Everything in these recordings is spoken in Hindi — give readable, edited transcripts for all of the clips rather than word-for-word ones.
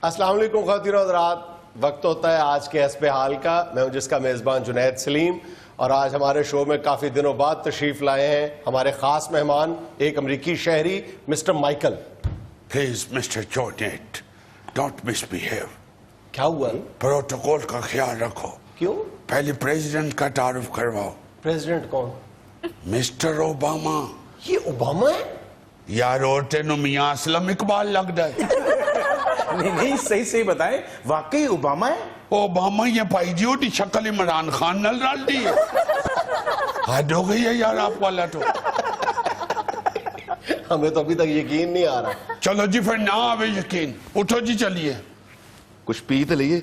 अस्सलाम वालेकुम ख़वातीन और हज़रात, वक्त होता है आज के हस्ब हाल का। मैं हूं जिसका मेज़बान जुनैद सलीम और आज हमारे शो में काफ़ी दिनों बाद तशरीफ़ लाए हैं हमारे ख़ास मेहमान, एक अमरीकी शहरी mister Michael. Please mister Junaid, don't misbehave. क्या हुआ? प्रोटोकॉल का ख्याल रखो। क्यों? पहले प्रेसिडेंट का तारुफ करवाओ। प्रेसिडेंट कौन? Mister Obama. ये ओबामा है? यार और तेनू मियां असलम इकबाल लगता है। नहीं, सही सही बताएं, वाकई ओबामा है? ओबामा ये भाई जी ओटी शक्ल इमरान खान नल रल दी है। हद हो गई है यार आप वाला तो। हमें तो अभी तक यकीन नहीं आ रहा। चलो जी फिर ना आवे यकीन, उठो जी चलिए। कुछ पी तो लिए।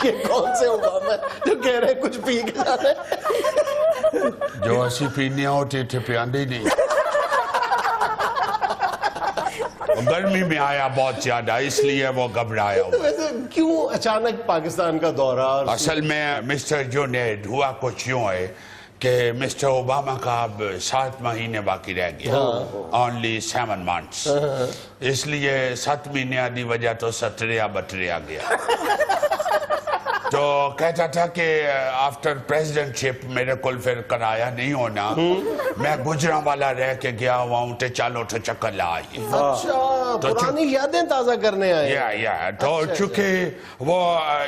ये कौन से ओबामा है जो कह रहे हैं कुछ पी के जाना है? जो असी पीने होते थे पियादे ही नहीं। गर्मी में आया बहुत ज्यादा, इसलिए वो घबराया हुआ। वैसे क्यों अचानक पाकिस्तान का दौरा? असल में मिस्टर जुनैद हुआ कुछ यूं है कि मिस्टर ओबामा का अब 7 महीने बाकी रह गया, ओनली 7 months। इसलिए 7 महीने की वजह तो 17 बटरिया गया। तो कहता था कि आफ्टर प्रेसिडेंटशिप मेरे को फिर कराया नहीं होना, मैं गुजरांवाला रह के गया हुआ हूँ, तो चलो तो चक्कर लाई। अच्छा, पुरानी यादें ताजा करने आए। या तो चूंकि वो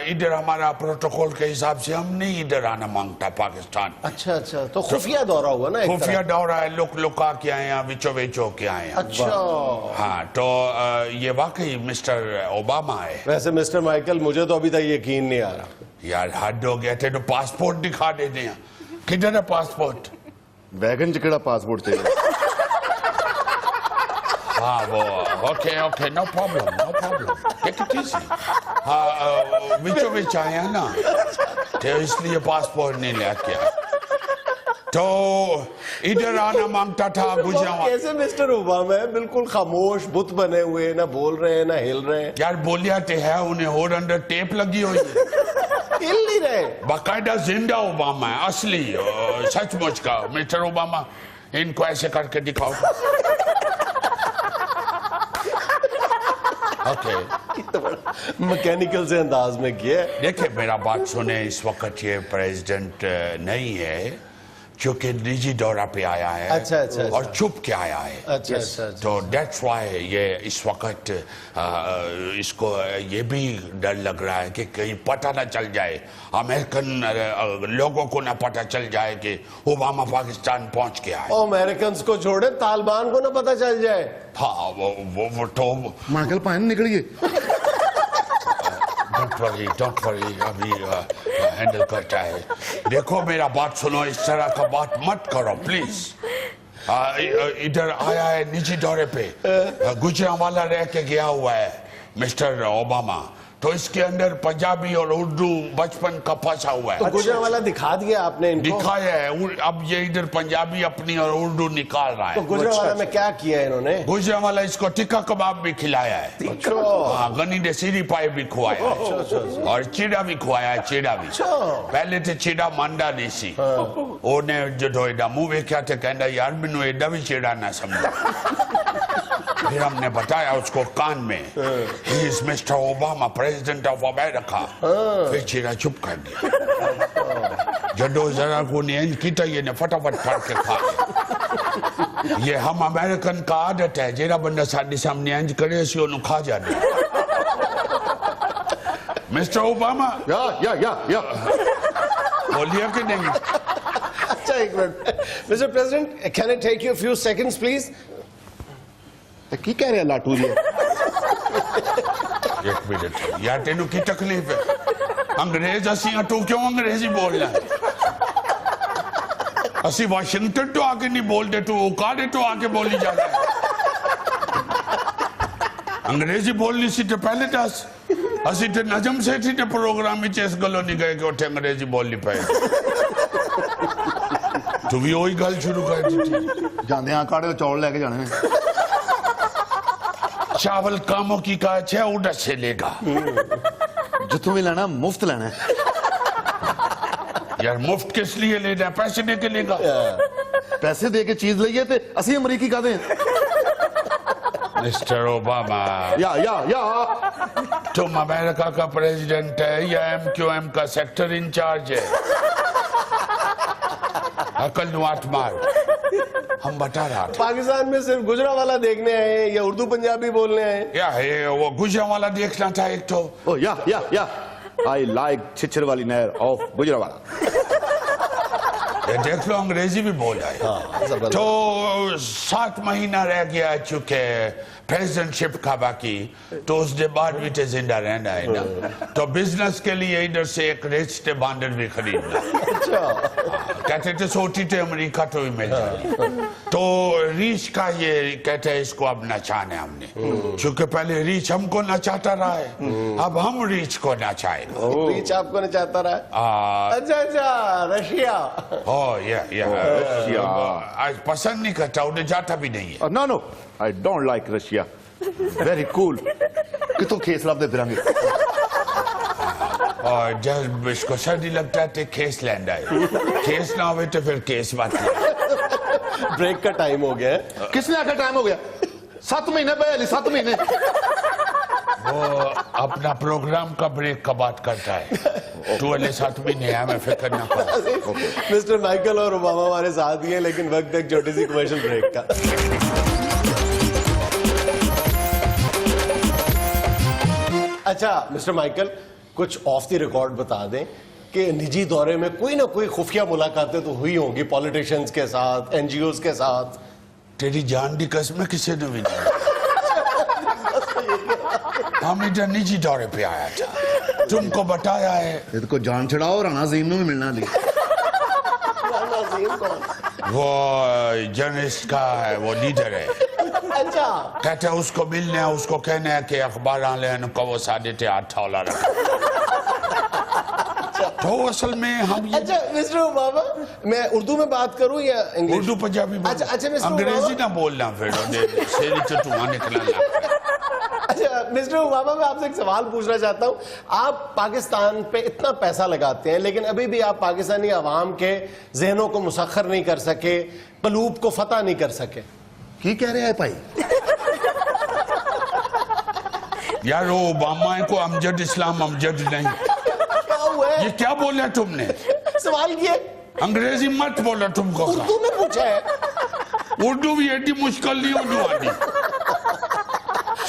इधर हमारा प्रोटोकॉल के हिसाब से हम नहीं इधर आना मांगता पाकिस्तान। अच्छा अच्छा, तो खुफिया दौरा हुआ ना? खुफिया दौरा है, लुका के आए हैं, विचो विचो के आए हैं। अच्छा हाँ, तो ये वाकई मिस्टर ओबामा है। वैसे मिस्टर माइकल, मुझे तो अभी तक यकीन नहीं आ रहा। यार हद हो गया थे, तो पासपोर्ट दिखा देते हैं। किधर है पासपोर्ट? वैगन च केड़ा पासपोर्ट चाहिए? हाँ वो okay okay, no problem take it easy. हाँ विचो विच आए हैं ना, तो इसलिए पासपोर्ट नहीं लेके आया। तो इधर आना मांगता था गुजरात। कैसे मिस्टर ओबामा है, बिल्कुल खामोश बुत बने हुए, ना बोल रहे हैं ना हिल रहे हैं। यार बोलिया तो है, उन्हें और अंदर टेप लगी हुई है। हिल नहीं रहे। बाकायदा जिंदा ओबामा है, असली सचमुच का मिस्टर ओबामा। इनको ऐसे करके दिखाओ। ओके, मैकेनिकल से अंदाज में किया। देखिए मेरा बात सुने, इस वक्त ये प्रेसिडेंट नहीं है, चूंकि निजी दौरा पे आया है। अच्छा, अच्छा, और छुप के आया है। अच्छा अच्छा। तो दैट्स वाई ये इस वक्त इसको ये भी डर लग रहा है कि कहीं पता ना चल जाए, अमेरिकन लोगों को ना पता चल जाए कि ओबामा पाकिस्तान पहुंच गया है। अमेरिकन को छोड़े, तालिबान को ना पता चल जाए। हाँ वो तो माइकल पानी निकलिए। डोंट वरी, अभी हैंडल करता है। देखो मेरा बात सुनो, इस तरह का बात मत करो प्लीज। इधर आया है निजी दौरे पे, गुजरांवाला रह के गया हुआ है मिस्टर ओबामा, तो इसके अंदर पंजाबी और उर्दू बचपन का फंसा हुआ है। तो गुजरांवाला दिखा दिया आपने इनको? दिखाया है, अब ये इधर पंजाबी अपनी और उर्दू निकाल रहा है। तो गुजरांवाला में क्या किया इन्होंने? गुजरांवाला इसको टिक्का कबाब भी खिलाया है। हाँ, गनी ने सीरी पाए भी खुआया है, और चिड़ा भी खुआया है, चिड़ा भी। पहले तो चिड़ा मांडा नहीं सी, उन्हें जो एडा मुंह वेख्या थे, कहना यार मैनू एडा भी चिड़ा ना समझा। फिर हमने बताया उसको कान में, he is mister Obama president of America. फिर चिड़ा चुप कर दिया। जडो जरा को नहीं की तो ये ने फटाफट फाड़ के खा लिया। ये हम अमेरिकन का आदत है, जेरा बंदा साडे सामने इंज करे सी ओनु खा जाने। मिस्टर ओबामा या बोलिए कि नहीं? अच्छा एक minute, mister president, can I take you few seconds please? की कह रहे लाटू जी? एक मिनट यार, तेनू की तकलीफ है? अंग्रेज असी तू क्यों अंग्रेजी बोलना है? असी वाशिंगटन तो आके नहीं बोलते, तू उकाड़े तो आके बोली जाता है। अंग्रेजी बोलनी सी तो पहले दस। असी तो नजम से थी तो प्रोग्राम में इस गलो नहीं गए कि उठे अंग्रेजी बोलनी पाए। तू भी वही गल शुरू कर दी थी। जाने आकाड़े चौल लेके जाने ने। चावल कामों की का है, उड़ा से लेगा। जितों भी लेना मुफ्त लेना है। यार मुफ्त किस लिए लेना है? पैसे दे के लेगा। पैसे दे के चीज लईए ते असी अमरीकी कहते हैं। मिस्टर ओबामा, या तुम अमेरिका का प्रेसिडेंट है या MQM का सेक्टर इंचार्ज है? अकल नुआत मार, हम बता रहा था। पाकिस्तान में सिर्फ गुजरावाला देखने आए हैं या उर्दू पंजाबी बोलने आए हैं? या ये वो गुजरावाला देखना था एक तो। ओ या आई लाइक छिछर वाली नहर ऑफ गुजरावाला। ये देख लो अंग्रेजी भी बोल रहा है। तो 7 महीना रह गया चुके प्रेसिडेंटशिप का बाकी, तो उसके बाद भी तो जिंदा रहना है ना, तो बिजनेस के लिए इधर से एक रिश्ते बांडर भी खरीदना। कहते थे सोटी थे अमेरिका तो भी मिल जाए। तो रीच का ये कहते हैं इसको अब नचाना है हमने, क्योंकि पहले रीच हमको नचाता रहा है, अब हम रीच को नचाएगा। रीच आपको नचाता रहा है? अच्छा रशिया। आज पसंद नहीं करता, उन्हें जाता भी नहीं है। No I don't like Russia, very cool. कितों खेस लाते फिरांगे और जब इसको सर्दी लगता है तो केस लैंड आए, केस ना हो तो फिर केस बात नहीं। ब्रेक का टाइम हो गया है। किसने आकर टाइम हो गया? 7 महीने पहले, 7 महीने। वो अपना प्रोग्राम का ब्रेक का बात करता है, तू अगले 7 महीने है, हमें फिक्र ना कर। मिस्टर माइकल और ओबामा हमारे साथ ही हैं, लेकिन वक्त एक छोटी सी कमर्शियल ब्रेक का। अच्छा मिस्टर माइकल, कुछ ऑफ द रिकॉर्ड बता दें कि निजी दौरे में कोई ना कोई खुफिया मुलाकातें तो हुई होंगी पॉलिटिशियंस के साथ, NGOs के साथ। तेरी जान की कसम किसी ने भी नहीं। हम इधर निजी दौरे पे आया था, तुमको बताया है। इसको जान छड़ाओ, राणा अजीम ने भी मिलना ली। वो जर्नलिस्ट का है, वो लीडर है। अच्छा कहते हैं उसको मिलने है, उसको कहना है कि अखबार वाले को वो 8.5 हौला रखा। तो असल में हम अच्छा मिस्टर ओबामा, मैं उर्दू में बात करूं या इंग्लिश? उर्दू पंजाबी अच्छा मिस्टर अंग्रेजी ना बोलना, फिर शेरी चटुआ निकलना। अच्छा मिस्टर ओबामा, मैं आपसे एक सवाल पूछना चाहता हूं। आप पाकिस्तान पे इतना पैसा लगाते हैं, लेकिन अभी भी आप पाकिस्तानी अवाम के जहनों को मुसख्खर नहीं कर सके, कलूब को फतह नहीं कर सके। की कह रहे हैं भाई? यार वो ओबामा को अमजद इस्लाम अमजद नहीं। क्या हुआ है? ये क्या बोला तुमने? सवाल किए, अंग्रेजी मत बोलो, तुमको उर्दू में पूछा है। उर्दू भी एडी मुश्किल नहीं उर्दू आती,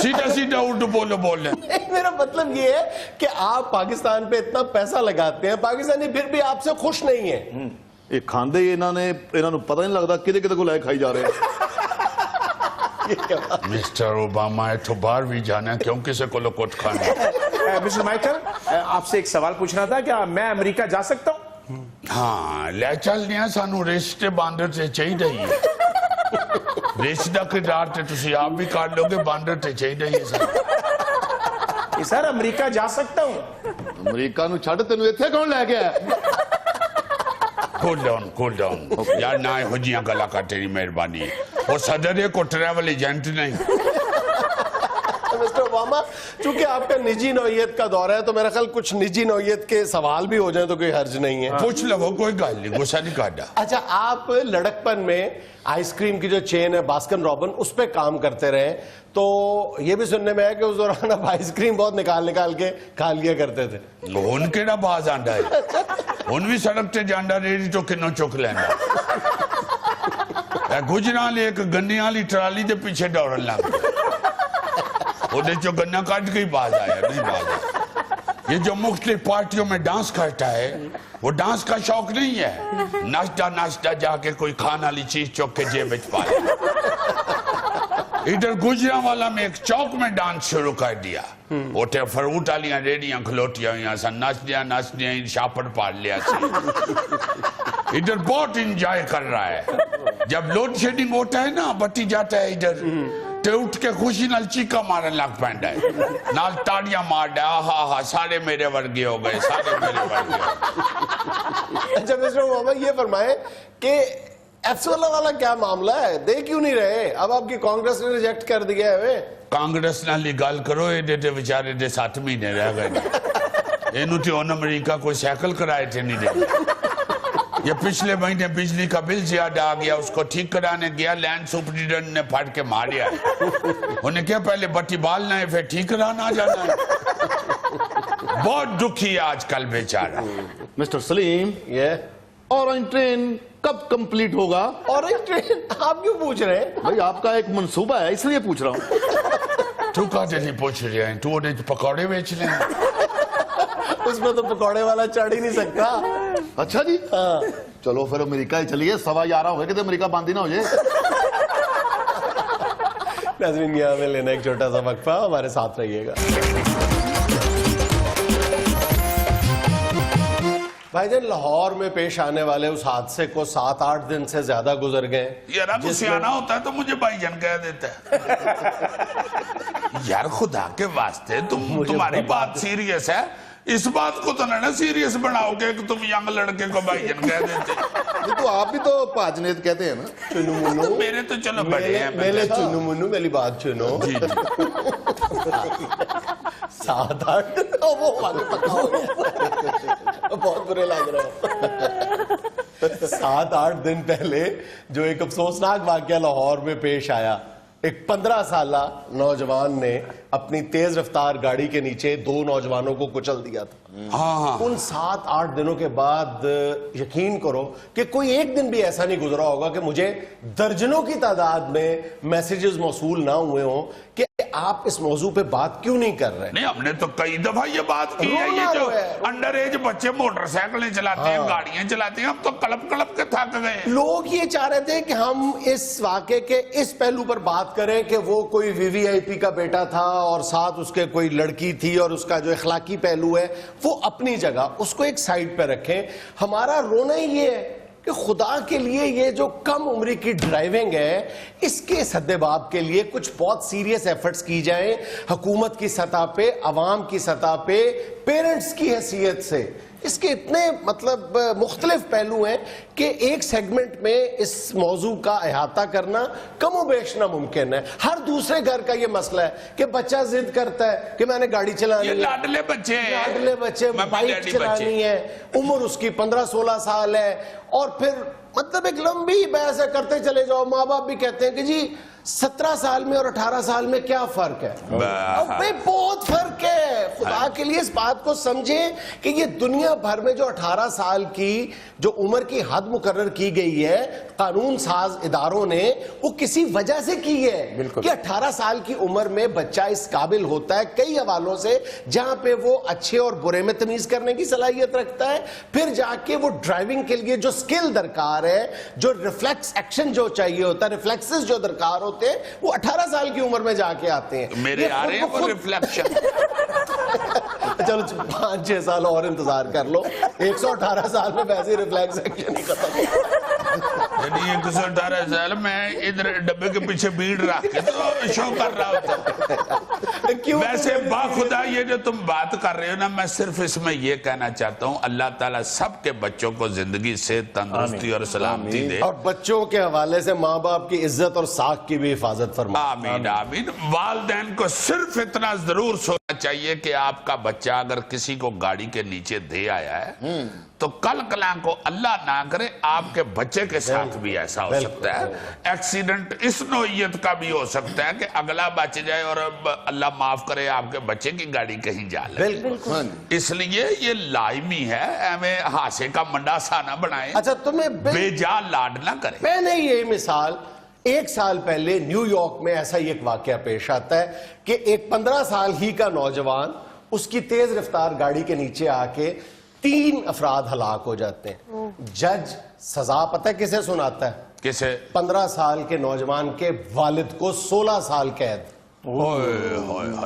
सीधा सीधा उर्दू बोलो। मेरा मतलब ये है कि आप पाकिस्तान पे इतना पैसा लगाते हैं, पाकिस्तानी फिर भी आपसे खुश नहीं है। ये खांदे ही इन्होंने पता नहीं लगता किदे को लाए खाई जा रहे हैं। मिस्टर ओबामा है तो बाहर भी जाना है, क्यों किसी को कुछ खाना। मिस्टर माइकल, आपसे एक सवाल पूछना था, क्या मैं अमेरिका जा सकता हूँ? हाँ ले चलने सानू रिश्ते बांधर से चाहिए ही है। रिश्ता किरदार ते तुसी आप भी काट लोगे, बांधर ते चाहिए ही है। सर अमेरिका जा सकता हूँ। अमेरिका नु छड़, तेन इत्थे कौन ले गया? कूल डाउन यार ना हो जिया गला का, तेरी मेहरबानी। वो सदर है को ट्रैवल एजेंट नहीं। मिस्टर ओबामा, चूंकि आपका निजी नौयत का दौरा है, तो मेरा ख्याल कुछ निजी नौयत के सवाल भी हो जाए तो कोई हर्ज नहीं है। पूछ लो, कोई गल नहीं, गुस्सा नहीं काटा। अच्छा, आप लड़कपन में आइसक्रीम की जो चेन है बास्किन रॉबिन, उस पे काम करते रहे, तो ये भी सुनने में है कि उस दौरान आप आइसक्रीम बहुत निकाल के खा लिया करते थे। उनके ना बाज आंडा है, उन भी सड़क ते जांडा रेडी तो किन्नो चुक लेना। गुजराल एक गन्ने वाली ट्राली के पीछे दौड़न लग गया, उधर जो गन्ना काट के ही बाज आया, नहीं बाज आया। ये जो मुख्तलिफ पार्टियों में डांस करता है, वो डांस का शौक नहीं है, नाश्ता जाके कोई खाना वाली चीज चौक के जेब में पाए। इधर गुजरावाला में एक चौक में डांस शुरू कर दिया, उठे फ्रूट वाली रेडियां खलोटिया हुई सन, नाचदिया छापड़ पाड़ लिया। इधर बहुत इंजॉय कर रहा है। जब लोड शेडिंग होता है ना, बत्ती जाता है इधर, तो उठ के खुशी नाल चीका मारन लग पैंदा है, नाल ताड़ियां मार दे, आहा सारे मेरे वर्गे हो गए, सारे मेरे वर्गे हो गए। अच्छा मिस्टर ओबामा, ये फरमाए कि एफसोला वाला क्या मामला है, दे क्यों नहीं रहे? अब आपकी कांग्रेस ने रिजेक्ट कर दिया है। कांग्रेस नाल गल करो, ये बेचारे दे 7 महीने रह गए, इनू तो अमरीका कोई साइकिल कराए थे नहीं दे। ये पिछले महीने बिजली का बिल ज्यादा आ गया, उसको ठीक कराने गया, लैंड सुपरिटेंडेंट ने फट के मार दिया। उन्हें क्या पहले बत्ती बालना है फिर ठीक कराना जाना है। बहुत दुखी है आजकल बेचारा। मिस्टर सलीम, ये ऑरेंज ट्रेन कब कंप्लीट होगा? ऑरेंज ट्रेन आप क्यों पूछ रहे हैं? भाई आपका एक मंसूबा है इसलिए पूछ रहा हूँ। तू कहा नहीं पूछ रहे हैं, तू उन्हें पकौड़े बेच रहे हैं। उसमें तो पकौड़े वाला चढ़ ही नहीं सकता। अच्छा जी, हाँ। चलो फिर अमेरिका ही चलिए, 11:15 हो गए कि अमेरिका बांधी ना हो जाए। नाज़रीन, यहाँ में लेना एक छोटा सा वक्फा, हमारे साथ रहिएगा। भाईजान, लाहौर में पेश आने वाले उस हादसे को 7-8 दिन से ज्यादा गुजर गए। यार अब सियाना होता है तो मुझे भाईजान कह देता है। यार खुदा के वास्ते तुम्हारी बात सीरियस है, इस बात को तो ना सीरियस बनाओगे कि तुम यंग लड़के को भाईजान कह देते। तो आप भी तो पाजनेत कहते हैं ना। चुनु मुन्नू, मेरे तो चलो बड़े हैं। मेरे चुनु मुन्नू, मेरी बात सुनो। जी जी। 7-8 वो वाले पता हो गया। बहुत बुरे लग रहे हो। 7-8 दिन पहले जो एक अफसोसनाक वाकया लाहौर में पेश आया, एक 15 साला नौजवान ने अपनी तेज रफ्तार गाड़ी के नीचे 2 नौजवानों को कुचल दिया था। हाँ हाँ। उन 7-8 दिनों के बाद यकीन करो कि कोई एक दिन भी ऐसा नहीं गुजरा होगा कि मुझे दर्जनों की तादाद में मैसेजेस मौसूल ना हुए हों कि आप इस मौजू पे बात क्यों नहीं कर रहे। नहीं, हमने तो कई दफा ये बात की है। ये जो अंडर एज बच्चे मोटरसाइकिलें चलाते हैं, गाड़ियां चलाते हैं, हम तो कलप कलप के थक गए। लोग ये चाह रहे थे कि हम इस वाक़े के इस पहलू पर बात करें कि वो कोई वीवीआईपी का बेटा था और साथ उसके कोई लड़की थी, और उसका जो इखलाकी पहलू है वो अपनी जगह, उसको एक साइड पे रखें। हमारा रोना ही ये है कि खुदा के लिए ये जो कम उम्र की ड्राइविंग है, इसके सद्देबाब के लिए कुछ बहुत सीरियस एफर्ट्स की जाएं, हुकूमत की सतह पे, अवाम की सतह पे, पेरेंट्स की हैसियत से। इसके इतने मतलब मुख्तलिफ पहलू हैं कि एक सेगमेंट में इस मौजू का अहाता करना कमोबेश नामुमकिन है। हर दूसरे घर का ये मसला है कि बच्चा जिद करता है कि मैंने गाड़ी चलानी है, लाडले बच्चे बाइक चलानी है, उम्र उसकी 15-16 साल है, और फिर मतलब एक लंबी बहस है, करते चले जाओ। माँ बाप भी कहते हैं कि जी 17 साल में और 18 साल में क्या फर्क है? भाई बहुत फर्क है। खुदा के लिए इस बात को समझें कि ये दुनिया भर में जो 18 साल की जो उम्र की हद मुकर्रर की गई है कानून साज इदारों ने, वो किसी वजह से की है कि 18 साल की उम्र में बच्चा इस काबिल होता है कई हवालों से, जहां पे वो अच्छे और बुरे में तमीज करने की सलाहियत रखता है। फिर जाके वो ड्राइविंग के लिए जो स्किल दरकार है, जो रिफ्लेक्स एक्शन जो चाहिए होता है, रिफ्लेक्सेस जो दरकार होते हैं, वो 18 साल की उम्र में जाके आते हैं। मेरे आ रहे हैं वो रिफ्लेक्शन। चलो 5-6 साल और इंतजार कर लो, 118 साल में वैसे रिफ्लेक्स एक्शन ही खत्म। 118 साल में इधर डब्बे के पीछे भीड़ रख के तो शो कर रहा होता। क्यों? वैसे बाखुदा ये जो तुम बात कर रहे हो ना, मैं सिर्फ इसमें ये कहना चाहता हूँ, अल्लाह ताला सबके बच्चों को जिंदगी से तंदुरुस्ती और सलामती दे, और बच्चों के हवाले से माँ बाप की इज्जत और साख की भी हिफाजत फरमाए। आमीन आमीन। वालिदैन को सिर्फ इतना जरूर सोचना चाहिए कि आपका बच्चा अगर किसी को गाड़ी के नीचे दे आया है तो कल कला को अल्लाह ना करे आपके बच्चे के साथ भी ऐसा हो सकता है। एक्सीडेंट इस नौइयत का भी हो सकता है कि अगला बच जाए और अल्लाह माफ करे आपके बच्चे की गाड़ी कहीं जा ले। इसलिए ये लाइमी है, हमें हासे का मंडा सा ना बनाए। अच्छा, तुम्हें बेजा लाड ना करे। मैंने ये मिसाल 1 साल पहले न्यूयॉर्क में ऐसा ही एक वाकया पेश आता है कि एक 15 साल ही का नौजवान, उसकी तेज रफ्तार गाड़ी के नीचे आके 3 अफराद हलाक हो जाते हैं। जज सजा पता है किसे सुनाता है? किसे? 15 साल के नौजवान के वालिद को 16 साल कैद।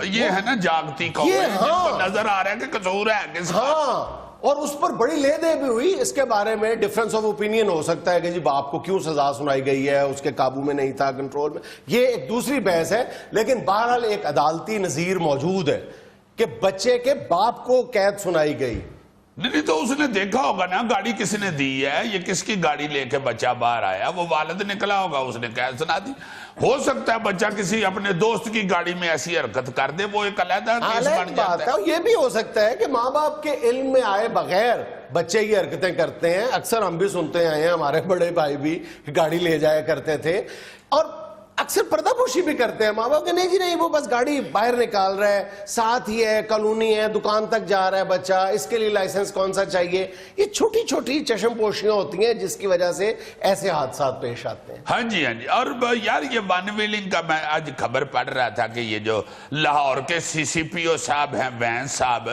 ये है ना जागती कौम, हाँ, नजर आ रहा है कि कसूर है किसका। हाँ, और उस पर बड़ी लेदे भी हुई। इसके बारे में डिफरेंस ऑफ ओपिनियन हो सकता है कि जी बाप को क्यों सजा सुनाई गई है, उसके काबू में नहीं था, कंट्रोल में, ये एक दूसरी बहस है। लेकिन बहरहाल एक अदालती नजीर मौजूद है कि बच्चे के बाप को कैद सुनाई गई, नहीं तो उसने देखा होगा ना गाड़ी किसने दी है, ये किसकी गाड़ी लेके बच्चा बाहर आया, वो वालिद निकला होगा, उसने क्या सुना दी। हो सकता है बच्चा किसी अपने दोस्त की गाड़ी में ऐसी हरकत कर दे, वो एक अलग केस बन जाता है। ये भी हो सकता है कि माँ बाप के इल्म में आए बगैर बच्चे ये हरकतें करते हैं। अक्सर हम भी सुनते आए हैं, हमारे बड़े भाई भी गाड़ी ले जाया करते थे और अक्सर पर्दापोशी भी करते हैं माँ बाप के, नहीं जी नहीं, वो बस गाड़ी बाहर निकाल रहा है, साथ ही है, कॉलोनी है, दुकान तक जा रहा है बच्चा, इसके लिए लाइसेंस कौन सा चाहिए। ये छोटी छोटी चश्मपोशियां होती हैं जिसकी वजह से ऐसे हादसा पेश आते हैं। हाँ जी हाँ जी। और यार ये वन व्हीलिंग का मैं आज खबर पढ़ रहा था कि ये जो लाहौर के CCPO साहब हैं, वैंस साहब,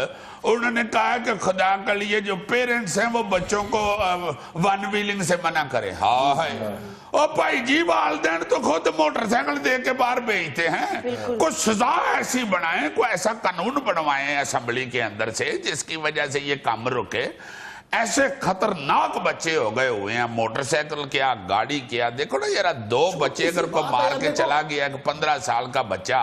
उन्होंने कहा कि खुदा के लिए जो पेरेंट्स हैं वो बच्चों को वन व्हीलिंग से मना करें। हाँ और भाई जी, वालिदैन तो खुद मोटरसाइकिल दे के बाहर भेजते हैं। कुछ सजा ऐसी बनाएं, कोई ऐसा कानून बनवाएं असेंबली के अंदर से जिसकी वजह से ये काम रुके। ऐसे खतरनाक बच्चे हो गए हुए हैं, मोटरसाइकिल क्या गाड़ी क्या। देखो ना यार, 2 बच्चे अगर को मार के चला गया, 15 साल का बच्चा,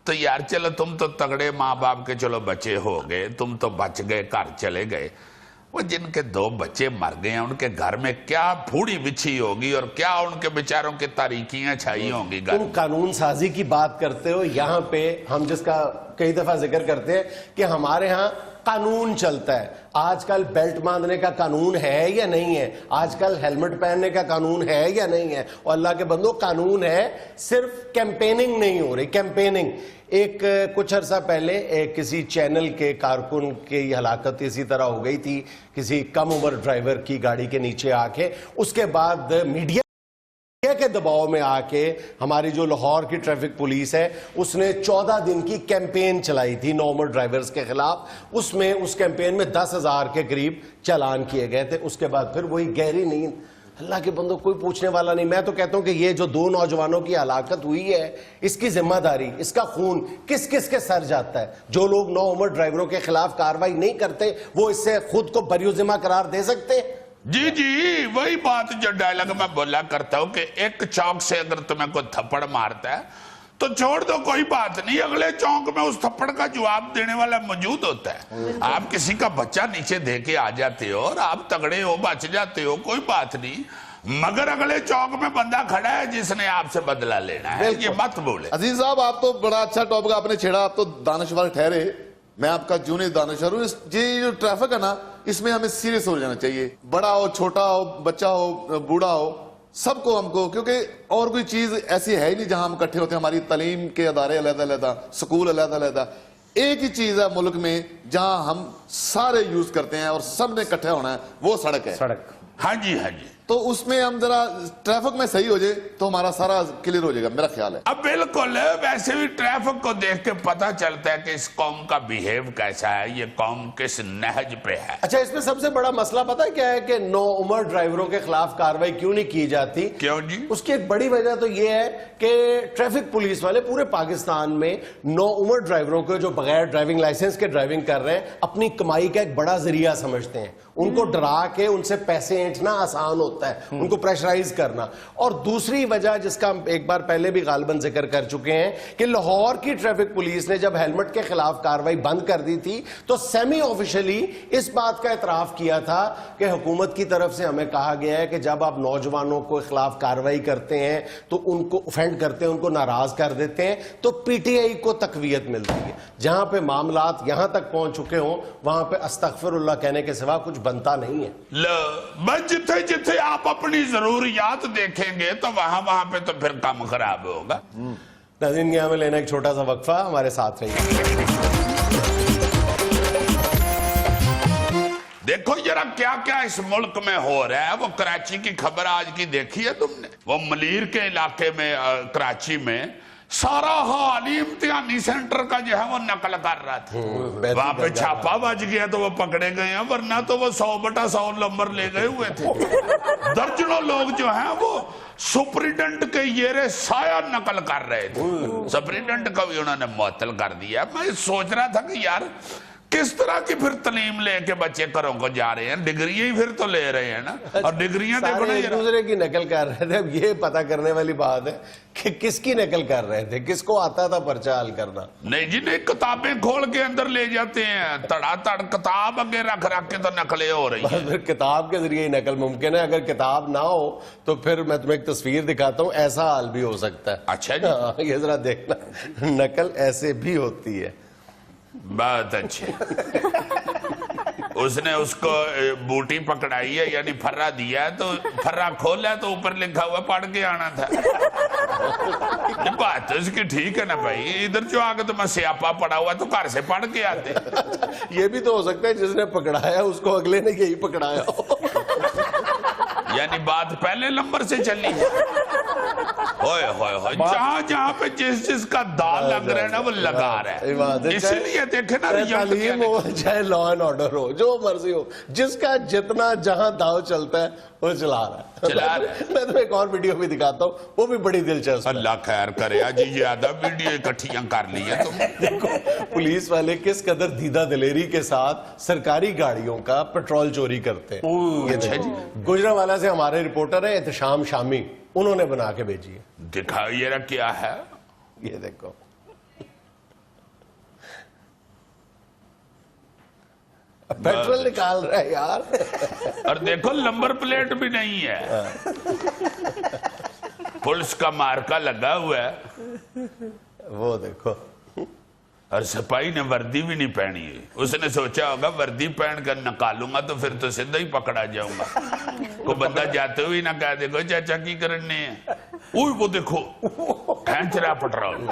तो यार चलो तुम तो तगड़े माँ बाप के चलो बच्चे हो गए, तुम तो बच गए, घर चले गए। वो जिनके 2 बच्चे मर गए हैं, उनके घर में क्या फूड़ी बिछी होगी और क्या उनके बेचारों की तारीकियां छाई होंगी। तुम कानून साजी की बात करते हो, यहाँ पे हम जिसका कई दफा जिक्र करते हैं कि हमारे यहाँ कानून चलता है। आजकल बेल्ट बांधने का कानून है या नहीं है, आजकल हेलमेट पहनने का कानून है या नहीं है। और अल्लाह के बंदो, कानून है, सिर्फ कैंपेनिंग नहीं हो रही। कैंपेनिंग एक कुछ अरसा पहले किसी चैनल के कारकुन की हलाकत इसी तरह हो गई थी, किसी कम उम्र ड्राइवर की गाड़ी के नीचे आके। उसके बाद मीडिया के दबाव में आके हमारी जो लाहौर की ट्रैफिक पुलिस है उसने 14 दिन की कैंपेन चलाई थी नो उम्र ड्राइवर्स के खिलाफ। उसमें उस कैंपेन में 10,000 के करीब चालान किए गए थे। उसके बाद फिर वही गहरी नींद। अल्लाह के बंदो, कोई पूछने वाला नहीं। मैं तो कहता हूं कि ये जो 2 नौजवानों की हलाकत हुई है, इसकी जिम्मेदारी, इसका खून किस किस के सर जाता है। जो लोग 9 उम्र ड्राइवरों के खिलाफ कार्रवाई नहीं करते, वो इससे खुद को बरियोजिमा करार दे सकते हैं। जी जी, वही बात जो डायलॉग मैं बोला करता हूं कि एक चौक से अगर तुम्हें कोई थप्पड़ मारता है तो छोड़ दो, कोई बात नहीं, अगले चौक में उस थप्पड़ का जवाब देने वाला मौजूद होता है। आप किसी का बच्चा नीचे दे के आ जाते हो और आप तगड़े हो, बच जाते हो, कोई बात नहीं, मगर अगले चौक में बंदा खड़ा है जिसने आपसे बदला लेना है, ये मत बोले। अजीज साहब, आप तो बड़ा अच्छा टॉपिक आपने छेड़ा, आप तो दानश्वर ठहरे, मैं आपका जूनियर दानश्वर हूँ। ये जो ट्रैफिक है ना, इसमें हमें सीरियस हो जाना चाहिए। बड़ा हो, छोटा हो, बच्चा हो, बूढ़ा हो, सबको हमको, क्योंकि और कोई चीज ऐसी है ही नहीं जहां हम इकट्ठे होते हैं। हमारी तालीम के अदारे अलग-अलग, स्कूल अलग-अलग, एक ही चीज है मुल्क में जहां हम सारे यूज करते हैं और सब ने इकट्ठे होना है, वो सड़क है। सड़क। हाँ जी हाँ जी। तो उसमें हम जरा ट्रैफिक में सही हो जाए तो हमारा सारा क्लियर हो जाएगा, मेरा ख्याल है। अब बिल्कुल, वैसे भी ट्रैफिक को देख के पता चलता है कि इस कौम का बिहेव कैसा है, ये कौम किस नहज पे है। अच्छा, इसमें सबसे बड़ा मसला पता है क्या है कि 9 उम्र ड्राइवरों के खिलाफ कार्रवाई क्यों नहीं की जाती? क्यों जी? उसकी एक बड़ी वजह तो यह है कि ट्रैफिक पुलिस वाले पूरे पाकिस्तान में 9 उम्र ड्राइवरों को जो बगैर ड्राइविंग लाइसेंस के ड्राइविंग कर रहे हैं अपनी कमाई का एक बड़ा जरिया समझते हैं। उनको डरा के उनसे पैसे ऐंठना आसान होता है, उनको प्रेशराइज करना। और दूसरी वजह जिसका हम एक बार पहले भी गालिबन जिक्र कर चुके हैं कि लाहौर की ट्रैफिक पुलिस ने जब हेलमेट के खिलाफ कार्रवाई बंद कर दी थी तो सेमी ऑफिशियली इस बात का एतराफ किया था कि हुकूमत की तरफ से हमें कहा गया है कि जब आप नौजवानों के खिलाफ कार्रवाई करते हैं तो उनको ऑफेंड करते हैं, उनको नाराज कर देते हैं, तो पीटीआई को तकवीयत मिलती है। जहां पे मामलात यहां तक पहुंच चुके हों वहां पे अस्तगफिरुल्लाह कहने के सिवा कुछ बनता नहीं है। बस जिथे जिथे आप अपनी जरूरियात देखेंगे तो वहां वहां पे तो फिर काम खराब होगा। नाज़रीन, यहाँ में लेना एक छोटा सा वक्फा, हमारे साथ रहिए। देखो जरा क्या क्या इस मुल्क में हो रहा है। वो कराची की खबर आज की देखी है तुमने? वो मलीर के इलाके में, कराची में सारा हाल ही इम्तिहानी सेंटर का जो है वो नकल कर रहा था। वहां पे छापा बज गया तो वो पकड़े गए हैं, वरना तो वो 100/100 नंबर ले गए हुए थे। दर्जनों लोग जो हैं वो सुप्रिटेंडेंट के येरे साया नकल कर रहे थे। सुप्रिटेंडेंट को भी उन्होंने मुअत्तल कर दिया। मैं सोच रहा था कि यार किस तरह की फिर तालीम लेके बच्चे घरों को जा रहे हैं? डिग्रियां ही फिर तो ले रहे हैं ना, और डिग्रियां देखो ना सारे एक जरा। दूसरे की नकल कर रहे थे। अब ये पता करने वाली बात है कि किसकी नकल कर रहे थे, किसको आता था पर्चा हल करना। नहीं जी नहीं, किताबें खोल के अंदर ले जाते हैं, तड़ातड़ किताब आगे रख रख के तो नकलें हो रही हैं। फिर किताब के जरिए ही नकल मुमकिन है। अगर किताब ना हो तो फिर मैं तुम्हें एक तस्वीर दिखाता हूँ, ऐसा हाल भी हो सकता है। अच्छा जी, हाँ, ये जरा देखना, नकल ऐसे भी होती है। बहुत अच्छे। उसने उसको बूटी पकड़ाई है, यानी फर्रा दिया है, तो फर्रा खोला है तो ऊपर लिखा हुआ पढ़ के आना था। बात तो इसकी ठीक है ना भाई, इधर जो आगे तो मैं स्यापा पड़ा हुआ तो घर से पढ़ के आते। ये भी तो हो सकता है जिसने पकड़ाया उसको अगले ने यही पकड़ाया हो। यानी बात पहले नंबर से चली है। होए होए होए, जहां जहां पे जिस जिसका दाल लग रहा है ना वो लगा रहा सही बात है। है। इसलिए देखे ना, चाहे रिजल्ट तालीम हो चाहे लॉ एंड ऑर्डर हो, जो मर्जी हो, जिसका जितना जहां दाव चलता है वो चला रहा है। मैं तुम्हें एक और वीडियो भी दिखाता हूँ, वो भी बड़ी दिलचस्प है। अल्लाह खैर करे। आज ज्यादा वीडियो इकट्ठियां कर ली है तुम। देखो पुलिस वाले किस कदर दीदा दिलेरी के साथ सरकारी गाड़ियों का पेट्रोल चोरी करते हैं। ये अच्छा देखो, गुजरांवाला से हमारे रिपोर्टर है एहतशाम शामी, उन्होंने बना के भेजी है। दिखाओ ये क्या है। ये देखो, पेट्रोल निकाल रहा है यार। और देखो नंबर प्लेट भी नहीं है, पुलिस का मार्का लगा हुआ है। वो देखो, और सिपाही ने वर्दी भी नहीं पहनी है। उसने सोचा होगा वर्दी पहन कर निकालूंगा तो फिर तो सीधा ही पकड़ा जाऊंगा। को बंदा जाते हुए ना कह देखो चाचा की करने है। ओए वो देखो खींच रहा पेट्रोल।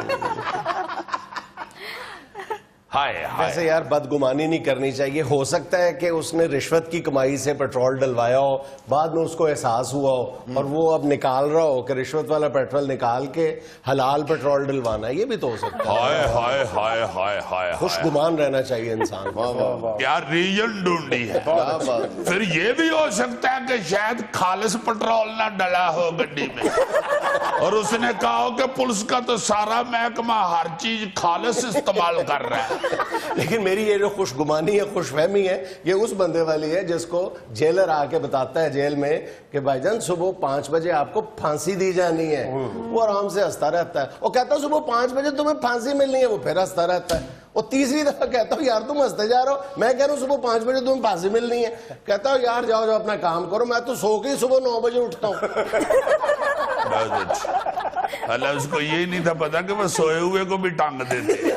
हाय हाय। वैसे यार बदगुमानी नहीं करनी चाहिए। हो सकता है कि उसने रिश्वत की कमाई से पेट्रोल डलवाया हो, बाद में उसको एहसास हुआ हो और वो अब निकाल रहा हो कि रिश्वत वाला पेट्रोल निकाल के हलाल पेट्रोल डलवाना है। ये भी तो हो सकता है। हाय हाय हाय हाय हाय। खुशगुमान रहना चाहिए इंसान को। क्या रीजन ढूंढी है। क्या बात। फिर ये भी हो सकता है कि शायद खालिस पेट्रोल ना डला हो गड्डी में, और उसने कहा हो कि पुलिस का तो सारा महकमा हर चीज खालिस इस्तेमाल कर रहा है। लेकिन मेरी ये जो खुशगुमानी है, खुशफहमी है, ये उस बंदे वाली है जिसको जेलर आके बताता है जेल में कि भाईजान सुबह 5 बजे आपको फांसी दी जानी है। वो आराम से हंसता रहता है। वो कहता है सुबह 5 बजे तुम्हें फांसी मिलनी है, वो फिर हंसता रहता है। वो तीसरी दफा कहता हूँ यार तुम हंसते जा रहे हो, मैं कह रहा हूँ सुबह 5 बजे तुम्हें फांसी मिलनी है। कहता हूँ यार जाओ जाओ अपना काम करो, मैं तो सो के ही सुबह 9 बजे उठता हूँ। बहुत अच्छा। अल्लाह उसको यही नहीं था पता कि वो सोए हुए को भी टांग देते।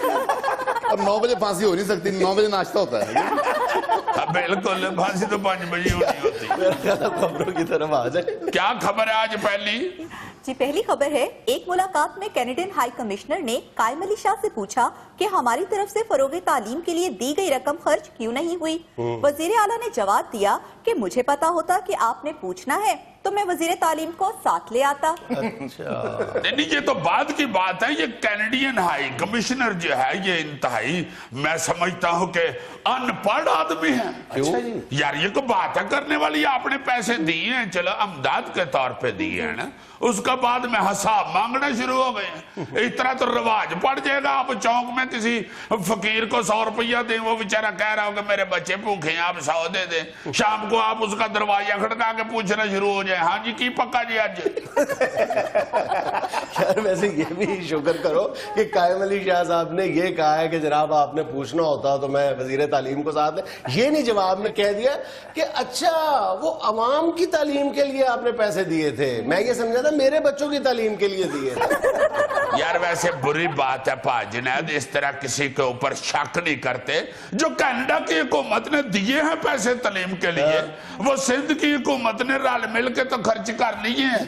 अब 9 बजे फांसी हो नहीं सकती, 9 बजे नाश्ता होता है। हाँ, बिल्कुल, फांसी तो 5 बजे होनी होती। खबरों की तरफ आ जाए। क्या खबर है आज पहली? जी पहली खबर है, एक मुलाकात में कैनेडियन हाई कमिश्नर ने कायम अली शाह से पूछा कि हमारी तरफ से फरोगे तालीम के लिए दी गई रकम खर्च क्यों नहीं हुई। वजीर आला ने जवाब दिया कि मुझे पता होता कि आपने पूछना है तो मैं वजीर तालीम को साथ ले आता। नहीं, ये तो बाद की बात है। ये कैनेडियन हाई कमिश्नर जो है ये इंतहाई, मैं समझता हूँ कि अनपढ़ आदमी है। क्यों? यार ये तो बात है करने वाली। आपने पैसे दिए हैं, चलो अमदाद के तौर पे दिए हैं ना, उसका बाद में हिसाब मांगना शुरू हो गए। इस तरह तो रिवाज पड़ जाएगा। आप चौक में किसी फकीर को 100 रुपया दें, वो बेचारा कह रहा हो कि मेरे बच्चे भूखे हैं, आप 100 दे दें। शाम को आप उसका दरवाजा खड़का के पूछना शुरू हो जाए, हाँ जी की पक्का जी आज। यार वैसे ये भी शुक्र करो कि कायम अली शाह साहब ने ये कहा है कि जनाब आपने पूछना होता तो मैं वजीर तालीम को साथ ये नहीं जवाब में कह दिया कि अच्छा वो अवाम की तालीम के लिए आपने पैसे दिए थे। मैं ये समझा था मेरे बच्चों की तालीम के लिए दिए थे। यार वैसे बुरी बात है पा जुनैद, इस तरह किसी के ऊपर शक नहीं करते। जो कनाडा की हुकूमत ने दिए हैं पैसे तालीम के लिए, वो सिंध की हुकूमत ने रल मिल के तो खर्च कर लिए हैं।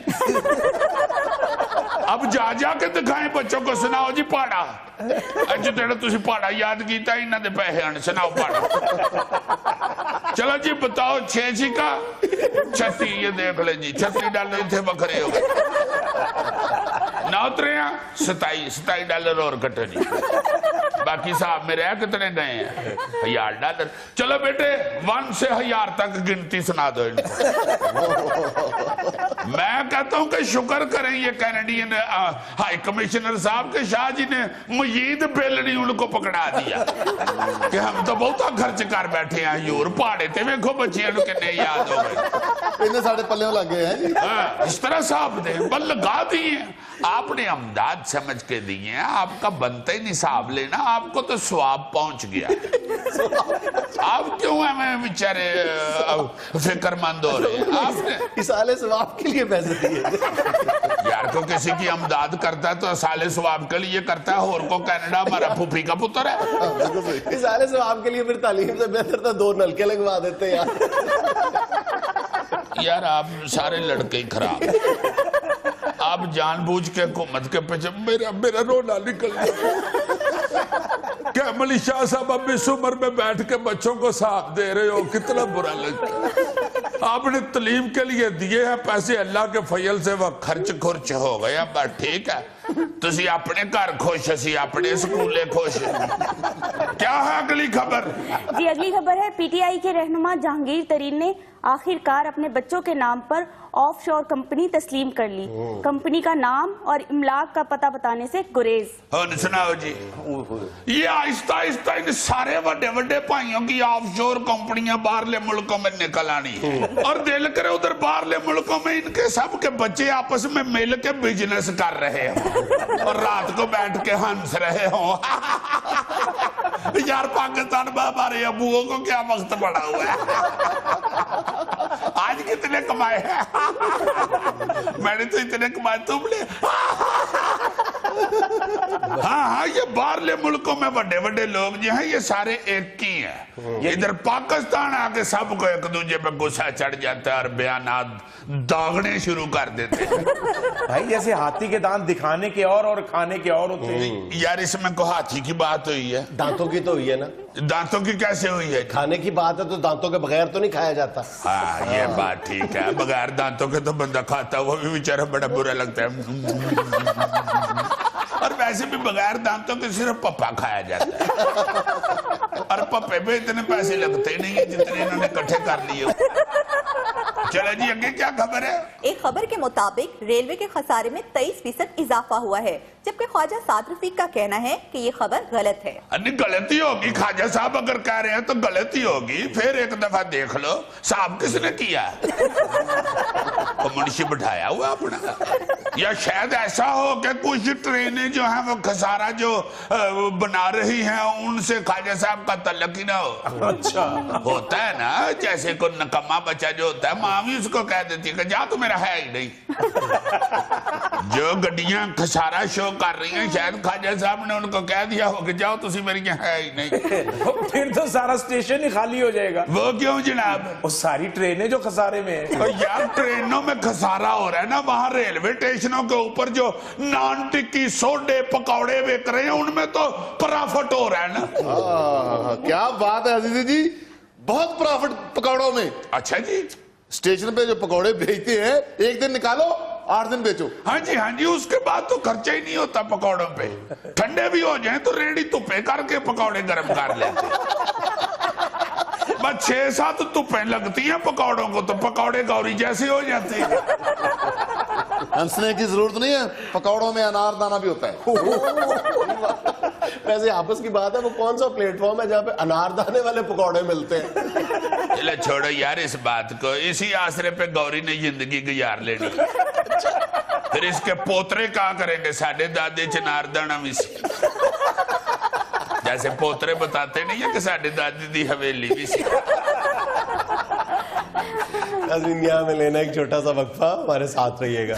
अब जा जाके दिखाएं बच्चों को, सुनाओ जी पहाड़ा। अज तेरा तुसी पहाड़ा याद किया, इन्हों के पैसे आने, सुनाओ पहाड़ा। चलो जी बताओ 6 छिका 36, ये देख ले जी 36 डालो इतने बखरे हो गए। किन्ना उतरे हैं? $27 और कटे नहीं। बाकी साहब मेरे कितने गए हैं? $1000। चलो बेटे 1 से 1000 तक गिनती सुना दो इनको। मैं कहता हूं कि शुक्र करें ये कैनेडियन हाई कमिश्नर साहब के शाह जी ने मजीद बेलनी उनको पकड़ा दिया कि हम तो बहुत खर्च कर बैठे हैं यूर पहाड़े ते देखो बच्चियों को कितने याद हो गए। इतने साढ़े पल्ले लग गए हैं जी। इस तरह साहब दे बल लगा दिए। आपने अमदाद समझ के दिए हैं, आपका बनता ही नहीं हिसाब लेना, आपको तो स्वाब पहुंच गया। आप क्यों हमें बेचारे फिक्रमंद हो रहे हैं? आपने इस साले सवाब के लिए पैसे दिए। यार को किसी की अमदाद करता है तो साले सवाब के लिए करता है, और को कनाडा हमारा फूफी का पुत्र है। इस साले सवाब के लिए फिर तालीम से बेहतर तो 2 नलके लगवा देते यार। यार आप सारे लड़के ही खराब हैं। आप जानबूझ के हुकूमत के पीछे मेरा रोना निकल गया। कैमल शाह साहब अब इस उम्र में बैठ के बच्चों को साथ दे रहे हो, कितना बुरा लगता है। आपने तालीम के लिए दिए हैं पैसे, अल्लाह के फजल से वह खर्च हो गया, बस ठीक है। तुसी अपने घर खुश, असी अपने स्कूले खुश। क्या है अगली खबर? जी अगली खबर है, पीटीआई के रहनुमा जहांगीर तरीन ने आखिरकार अपने बच्चों के नाम पर ऑफशोर कंपनी तस्लीम कर ली। कंपनी का नाम और इमलाक का पता बताने से गुरेज। सुनाओ जी। ये आहिस्ता आहिस्ता इन सारे बड़े बड़े भाइयों की ऑफशोर कंपनियां बाहरले मुल्कों में निकल आनी है, और दिल करे उधर बाहरले मुल्कों में इनके सब के बच्चे आपस में मिल के बिजनेस कर रहे हो और रात को बैठ के हंस रहे हो। यार पाकिस्तान में हमारे अबुओं को क्या वक्त पड़ा हुआ है। आज कितने कमाए हैं? मैंने तो इतने कमाए, तुमने? हाँ, ये बाहरले मुल्कों में बड़े बड़े लोग जो हैं ये सारे एक ही हैं। इधर पाकिस्तान आके सबको एक दूसरे पे गुस्सा चढ़ जाता है और बयानात दागने शुरू कर देते हैं। भाई जैसे हाथी के दांत दिखाने के और खाने के और होते हैं। यार इसमें को हाथी की बात हुई है? दांतों की तो हुई है ना। दांतों की कैसे हुई है? खाने की बात है तो दांतों के बगैर तो नहीं खाया जाता। हाँ ये बात ठीक है, बगैर दांतों के तो बंदा खाता, वो भी बेचारा बड़ा बुरा लगता है। और वैसे भी बगैर दांतों के सिर्फ पप्पा खाया जाता है, और पप्पे पे इतने पैसे लगते ही नहीं है जितने इन्होंने इकट्ठे कर लिए। चलो जी आगे क्या खबर है? एक खबर के मुताबिक रेलवे के खसारे में 23% इजाफा हुआ है, जबकि ख्वाजा साद रफीक का कहना है कि ये खबर गलत है। अन्य गलती होगी, ख्वाजा साहब अगर कह रहे हैं तो गलती होगी, फिर एक दफा देख लो साहब किसने किया। तो मुंशी बिठाया हुआ अपना, या शायद ऐसा हो कि कुछ ट्रेनें जो हैं वो खसारा जो बना रही हैं उनसे ख्वाजा साहब का तल्लक ही ना हो। अच्छा होता है ना, जैसे कोई नकम्मा बच्चा जो होता है, माँ भी उसको कह देती है कि जा तो मेरा है ही नहीं। जो गड्डियां खसारा शो कर रही हैं, शायद ख्वाजा साहब ने उनको कह दिया हो कि जाओ तुसी मेरी है ही नहीं। फिर तो सारा स्टेशन ही खाली हो जाएगा। वो क्यों जनाब? वो सारी ट्रेनें जो खसारे में है। तो यार ट्रेनों में खसारा हो रहा है ना, वहां रेलवे स्टेशनों के ऊपर जो नान टिक्की सोडे पकौड़े बेच रहे हैं उनमें तो प्रॉफिट हो रहा है ना। क्या बात है अजीजी जी, बहुत प्रॉफिट पकौड़ों में। अच्छा जी, स्टेशन पे जो पकौड़े बेचते हैं, एक दिन निकालो 8 दिन बेचो। हाँ जी, उसके बाद तो खर्चा ही नहीं होता पकौड़ों पे। ठंडे भी हो जाए तो रेडी तुप्पे करके पकौड़े गर्म कर लेते। बस 6-7 तुप्पे लगती हैं पकौड़ों को तो पकौड़े गौरी जैसे हो जाते हैं। हंसने की जरूरत नहीं है, पकौड़ों में अनारदाना भी होता है। वैसे आपस की बात है, वो कौन सा प्लेटफॉर्म है जहाँ पे अनारदाने वाले पकौड़े मिलते हैं? चलो छोड़ो यार इस बात को, इसी आसरे पे गौरी ने जिंदगी गुजार लेनी। फिर इसके पोतरे क्या करेंगे? साढ़े दादे चनारदाना भी सी, जैसे पोतरे बताते नहीं है कि साढ़े दादी दी हवेली भी सी। यहाँ में लेना एक छोटा सा वक्फा, हमारे साथ रहिएगा।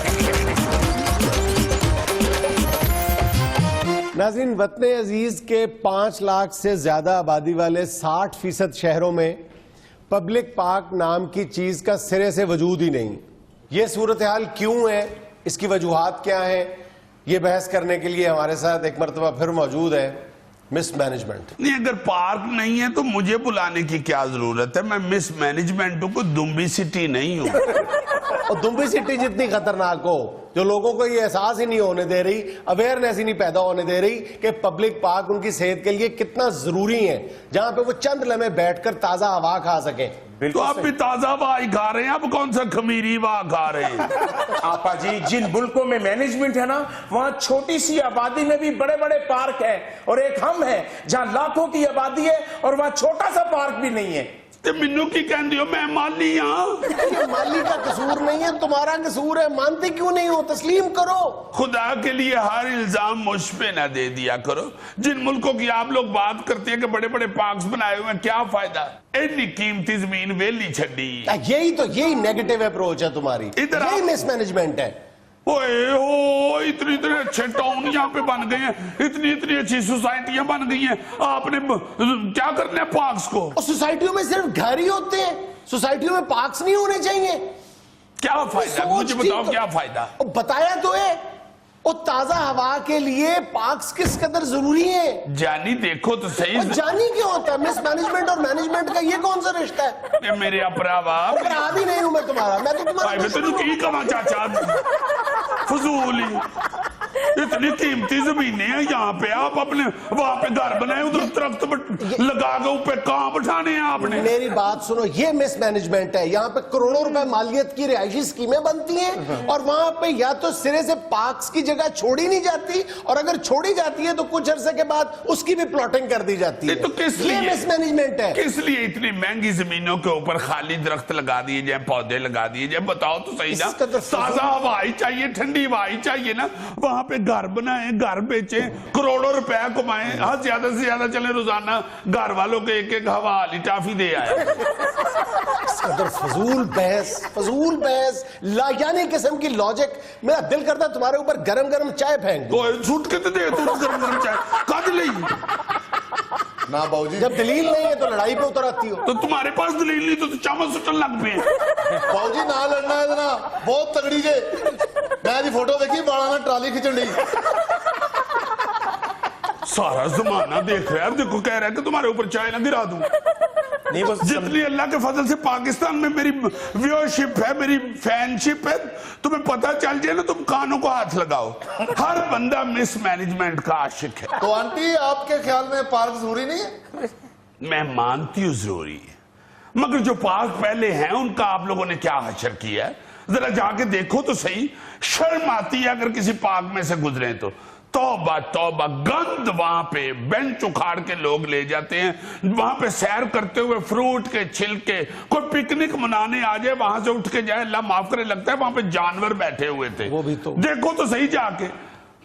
नाज़रीन, वतन अजीज के 5 लाख से ज्यादा आबादी वाले 60% शहरों में पब्लिक पार्क नाम की चीज का सिरे से वजूद ही नहीं। ये सूरत हाल क्यों है, इसकी वजूहात क्या है, ये बहस करने के लिए हमारे साथ एक मरतबा फिर मौजूद है मिस मैनेजमेंट। नहीं, अगर पार्क नहीं है तो मुझे बुलाने की क्या जरूरत है? मैं मिस मैनेजमेंट को दुम्बी सिटी नहीं हूँ। और दुम्बी सिटी जितनी खतरनाक हो, जो लोगों को ये एहसास ही नहीं होने दे रही, अवेयरनेस ही नहीं पैदा होने दे रही कि पब्लिक पार्क उनकी सेहत के लिए कितना जरूरी है, जहां पे वो चंद लम्हे बैठकर ताजा हवा खा सकें। तो आप भी ताजा हवा ही खा रहे हैं, अब कौन सा खमीरी हवा खा रहे हैं? आपा जी, जिन मुल्कों में मैनेजमेंट है ना, वहां छोटी सी आबादी में भी बड़े बड़े पार्क हैं, और एक हम हैं जहां लाखों की आबादी है और वहां छोटा सा पार्क भी नहीं है। ते मिन्नू की कहते हो, मैं माली हाँ। ये माली का कसूर नहीं है, तुम्हारा कसूर है। मानते क्यों नहीं हो? तस्लीम करो। खुदा के लिए हर इल्जाम मुझ पे ना दे दिया करो। जिन मुल्कों की आप लोग बात करते हैं कि बड़े बड़े पार्क्स बनाए हुए हैं, क्या फायदा? इतनी कीमती जमीन वेली छड़ी। यही नेगेटिव अप्रोच है तुम्हारी, इधर यही आओ। मिसमैनेजमेंट है। ओए हो, इतने इतने अच्छे टाउन यहाँ पे बन गए हैं, इतनी इतनी अच्छी सोसाइटियां बन गई हैं, आपने क्या करना है पार्क्स को? और सोसाइटियों में सिर्फ घर ही होते हैं, सोसाइटियों में पार्क्स नहीं होने चाहिए। क्या फायदा? मुझे बताओ क्या फायदा? बताया तो है, और ताजा हवा के लिए पार्क्स किस कदर जरूरी है। जानी देखो तो सही। और जानी क्यों होता है? मिसमैनेजमेंट और मैनेजमेंट का ये कौन सा रिश्ता है? ये मेरे अपरावा अपराध ही नहीं हूं मैं तुम्हारा, मैं तो तुम्हारा तेन की कमा चाचा, फजूल ही। इतनी कीमती जमीनें हैं यहाँ पे, आप अपने वहां पे घर बनाए, उधर दरख्त लगा के ऊपर कहाँ बैठाने हैं आपने? मेरी बात सुनो, ये मिसमैनेजमेंट है। यहाँ पे करोड़ों रुपए मालियत की रिहायशी स्कीमें बनती हैं, और वहां पे या तो सिरे से पार्क्स की जगह छोड़ी नहीं जाती, और अगर छोड़ी जाती है तो कुछ अरसे के बाद उसकी भी प्लॉटिंग कर दी जाती है। तो किस ये लिए मिसमैनेजमेंट है? किस लिए इतनी महंगी जमीनों के ऊपर खाली दरख्त लगा दिए जाए, पौधे लगा दिए जाए? बताओ तो सही ना। ताजा हवा ही चाहिए, ठंडी हवा ही चाहिए ना। वहां पे घर बनाए, घर बेचे, करोड़ों रुपया कमाए, हद ज्यादा से ज्यादा चले, रोजाना घर वालों के एक एक हवा वाली टाफी दे आए। फजूल बहस, लायानी किस्म की लॉजिक। मेरा दिल करता तुम्हारे ऊपर गरम गरम चाय फेंक दूं। झूठ के तो दे तू गरम गरम चाय कद ली। ना बाबूजी, जब दलील नहीं है तो लड़ाई पे उतर आती हो। तो तुम्हारे पास दलील नहीं तो चावल सुटन लग पे। बाबूजी ना लड़ना है ना, बहुत तगड़ी जे। मैं दी फोटो देखी, बाला ना ट्राली खिंचन दी। सारा जमाना देख रहा है, देखो कह रहा है कि तुम्हारे ऊपर चाय ना गिरा दूं। नहीं, बस जितनी अल्लाह के फजल से पाकिस्तान में मेरी व्यूअरशिप है, मेरी फैनशिप है, तुम्हें पता चल जाए ना, तुम कानों को हाथ लगाओ। हर बंदा मिसमैनेजमेंट का आशिक है। तो आंटी, आपके ख्याल में पार्क जरूरी नहीं है? मैं मानती हूँ जरूरी है, मगर जो पार्क पहले हैं उनका आप लोगों ने क्या हशर किया है? जरा जाके देखो तो सही। शर्म आती है अगर किसी पार्क में से गुजरे तो। तौबा तौबा, गंद। वहां पे बेंच उखाड़ के लोग ले जाते हैं, वहां पे सैर करते हुए फ्रूट के छिलके, कोई पिकनिक मनाने आ जाए, वहां से उठ के जाए, अल्लाह माफ करे, लगता है वहां पे जानवर बैठे हुए थे। वो भी तो देखो तो सही जाके,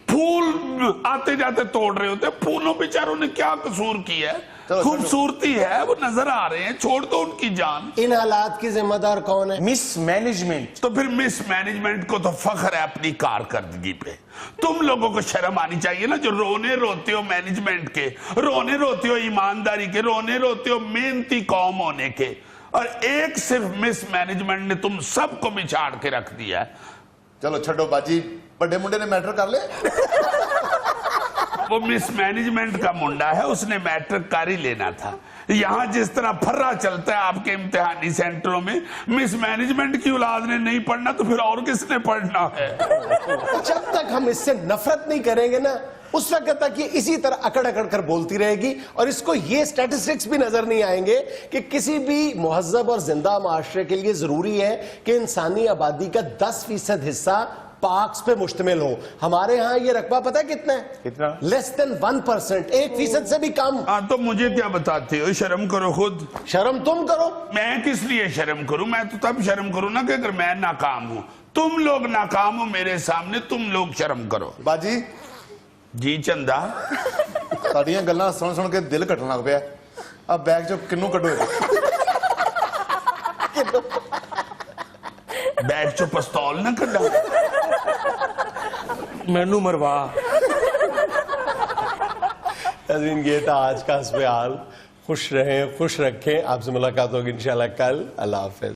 फूल आते जाते तोड़ रहे होते। फूलों बेचारों ने क्या कसूर किया है? खूबसूरती है, वो नजर आ रहे हैं, छोड़ दो उनकी जान। इन हालात की जिम्मेदार कौन है? मिसमैनेजमेंट। तो फिर मिसमैनेजमेंट को तो फख्र है अपनी कारकर्दगी पे। तुम लोगों को शर्म आनी चाहिए ना, जो रोने रोते हो मैनेजमेंट के, रोने रोते हो ईमानदारी के, रोने रोते हो मेहनती कौम होने के, और एक सिर्फ मिसमैनेजमेंट ने तुम सबको बिछाड़ के रख दिया है। चलो छो बाजी, बड़े मुंडे ने मैटर कर ले। वो मिसमैनेजमेंट का मुंडा है, उसने मैट्रिक कर ही लेना था। यहाँ जिस तरह फर्रा चलता है आपके इम्तिहानी सेंटरों में, मिसमैनेजमेंट की औलाद ने नहीं पढ़ना तो फिर और किसने पढ़ना है? जब तक हम इससे नफरत नहीं करेंगे ना, उस वक्त तक ये इसी तरह अकड़ अकड़ कर बोलती रहेगी, और इसको ये स्टैटिस्टिक्स भी नजर नहीं आएंगे कि किसी भी मुहज्जब और जिंदा माशरे के लिए जरूरी है कि इंसानी आबादी का 10% हिस्सा पार्क्स पे मुश्तमिल हो। हमारे यहाँ ये रकबा पता है कितना है? कितना? लेस देन 1%, 1% से भी कम। हाँ, तो मुझे क्या बताते हो? शर्म करो खुद। शर्म तुम करो। मैं किस लिए शर्म करूं? मैं तो तब शर्म करूं ना कि अगर मैं नाकाम हूं। तुम लोग नाकाम हो मेरे सामने, तुम लोग शर्म करो। बाजी जी चंदा, साड़ियां गल्लां सुन सुन के दिल कटन लग पिया। अब बैग चो किन्नू कटो? बैग चो पिस्तौल ना कड्डा। मैनू मरवा। ये था आज का हस्बे हाल। खुश रहें, खुश रखें। आपसे मुलाकात होगी इंशाल्लाह कल। अल्लाह हाफिज।